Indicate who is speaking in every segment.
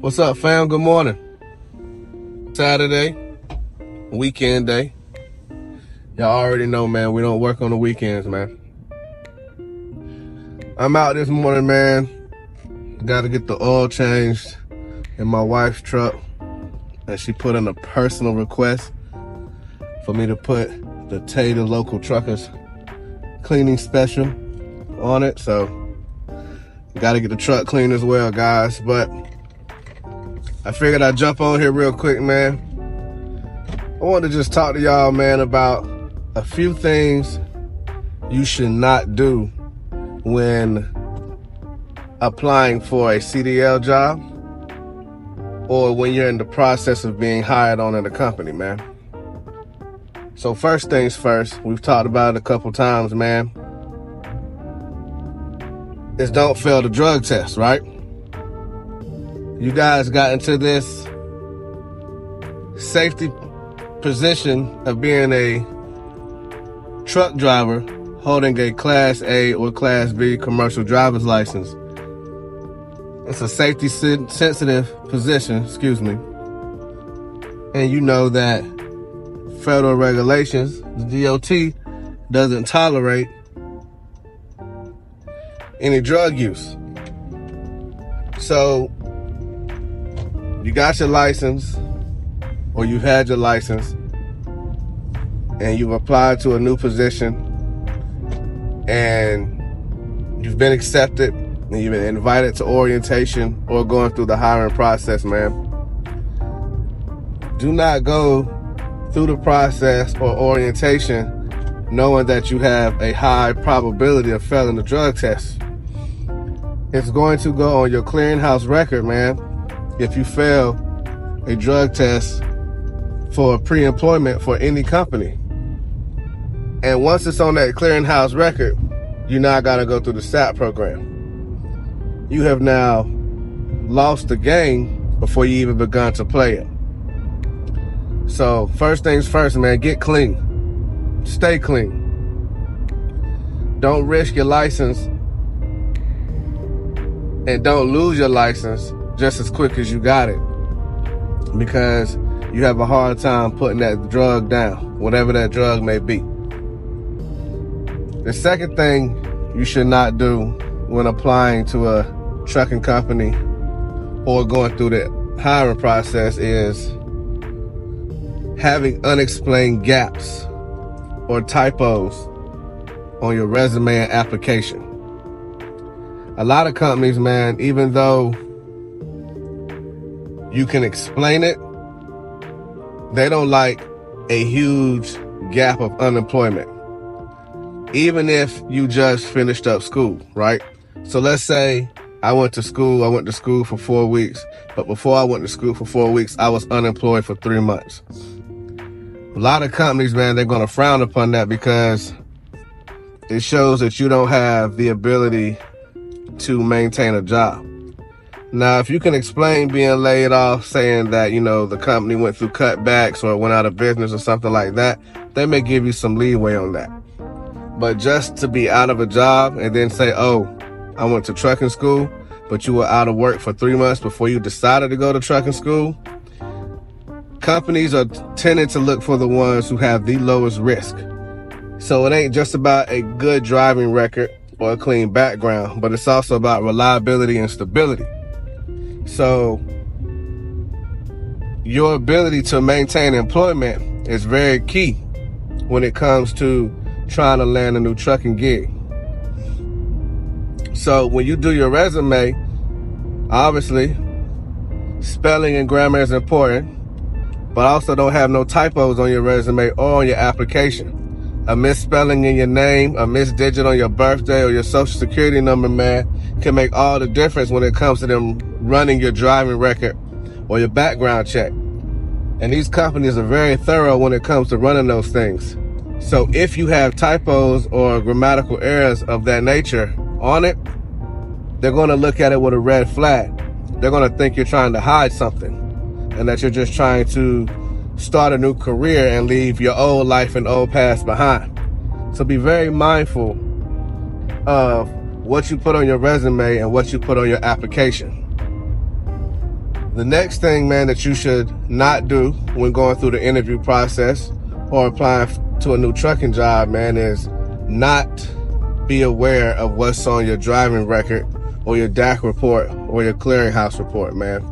Speaker 1: What's up, fam? Good morning. Saturday, weekend day. Y'all already know, man, we don't work on the weekends, man. I'm out this morning, man. Got to get the oil changed in my wife's truck. And she put in a personal request for me to put the Tater Local Truckers cleaning special on it. So, got to get the truck clean as well, guys. But I figured I'd jump on here real quick, man. I want to just talk to y'all, man, about a few things you should not do when applying for a CDL job or when you're in the process of being hired on in a company, man. So first things first, we've talked about it a couple times, man, is don't fail the drug test, right? You guys got into this safety position of being a truck driver holding a Class A or Class B commercial driver's license. It's a safety sensitive position, and you know that federal regulations, the DOT, doesn't tolerate any drug use. So you got your license, or you've had your license, and you've applied to a new position, and you've been accepted, and you've been invited to orientation or going through the hiring process, man. Do not go through the process or orientation knowing that you have a high probability of failing the drug test. It's going to go on your clearinghouse record, man, if you fail a drug test for pre-employment for any company. And once it's on that clearinghouse record, you now got to go through the SAT program. You have now lost the game before you even begun to play it. So first things first, man, get clean. Stay clean. Don't risk your license and don't lose your license just as quick as you got it, because you have a hard time putting that drug down, whatever that drug may be. The second thing you should not do when applying to a trucking company or going through the hiring process is having unexplained gaps or typos on your resume and application. A lot of companies, man, even though you can explain it, they don't like a huge gap of unemployment. Even if you just finished up school, right? So let's say I went to school for 4 weeks, but before I went to school for 4 weeks, I was unemployed for 3 months. A lot of companies, man, they're gonna frown upon that because it shows that you don't have the ability to maintain a job. Now, if you can explain being laid off, saying that, you know, the company went through cutbacks or went out of business or something like that, they may give you some leeway on that. But just to be out of a job and then say, oh, I went to trucking school, but you were out of work for 3 months before you decided to go to trucking school, companies are tending to look for the ones who have the lowest risk. So it ain't just about a good driving record or a clean background, but it's also about reliability and stability. So your ability to maintain employment is very key when it comes to trying to land a new trucking gig. So when you do your resume, obviously, spelling and grammar is important, but also don't have no typos on your resume or on your application. A misspelling in your name, a missed digit on your birthday or your social security number, man, can make all the difference when it comes to them running your driving record or your background check. And these companies are very thorough when it comes to running those things. So if you have typos or grammatical errors of that nature on it, they're going to look at it with a red flag. They're going to think you're trying to hide something and that you're just trying to start a new career and leave your old life and old past behind. So be very mindful of what you put on your resume and what you put on your application. The next thing, man, that you should not do when going through the interview process or applying to a new trucking job, man, is not be aware of what's on your driving record or your DAC report or your clearinghouse report, man.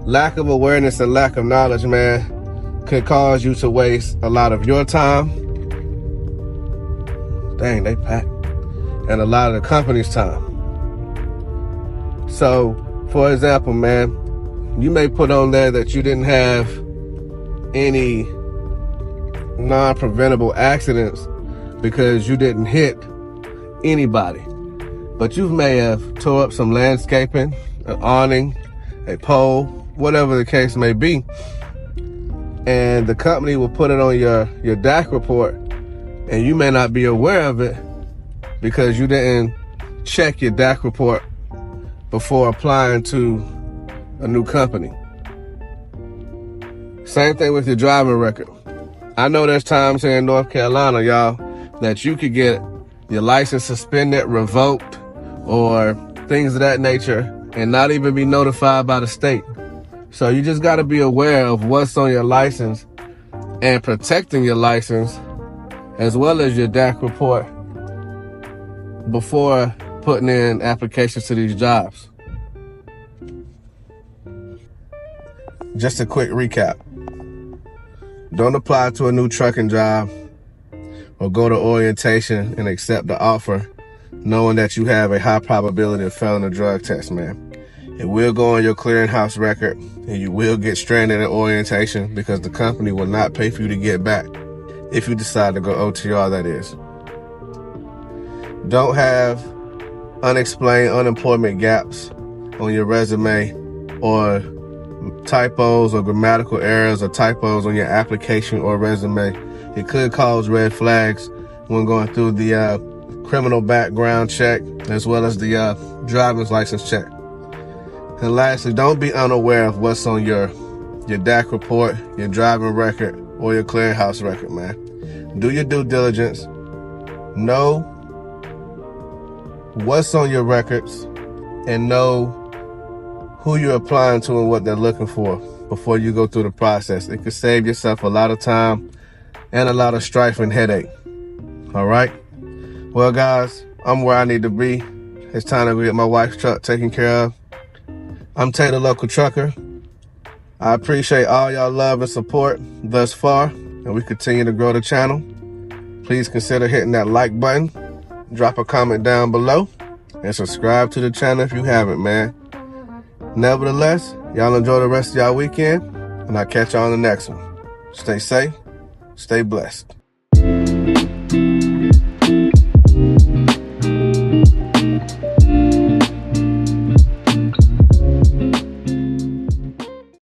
Speaker 1: Lack of awareness and lack of knowledge, man, could cause you to waste a lot of your time. Dang, they packed. And a lot of the company's time. So, for example, man, you may put on there that you didn't have any non-preventable accidents because you didn't hit anybody. But you may have tore up some landscaping, an awning, a pole, whatever the case may be. And the company will put it on your DAC report, and you may not be aware of it because you didn't check your DAC report before applying to a new company. Same thing with your driving record. I know there's times here in North Carolina, y'all, that you could get your license suspended, revoked, or things of that nature and not even be notified by the state. So you just got to be aware of what's on your license and protecting your license as well as your DAC report before putting in applications to these jobs. Just a quick recap. Don't apply to a new trucking job or go to orientation and accept the offer knowing that you have a high probability of failing a drug test, man. It will go on your clearinghouse record and you will get stranded at orientation because the company will not pay for you to get back if you decide to go OTR, that is. Don't have unexplained unemployment gaps on your resume or typos or grammatical errors or typos on your application or resume. It could cause red flags when going through the criminal background check as well as the driver's license check. And lastly, don't be unaware of what's on your DAC report, your driving record, or your clearinghouse record, man. Do your due diligence. Know what's on your records and know who you're applying to and what they're looking for before you go through the process. It could save yourself a lot of time and a lot of strife and headache. All right? Well, guys, I'm where I need to be. It's time to get my wife's truck taken care of. I'm Taylor, local trucker. I appreciate all y'all love and support thus far, and we continue to grow the channel. Please consider hitting that like button, drop a comment down below, and subscribe to the channel if you haven't, man. Nevertheless, y'all enjoy the rest of y'all weekend, and I'll catch y'all on the next one. Stay safe, stay blessed.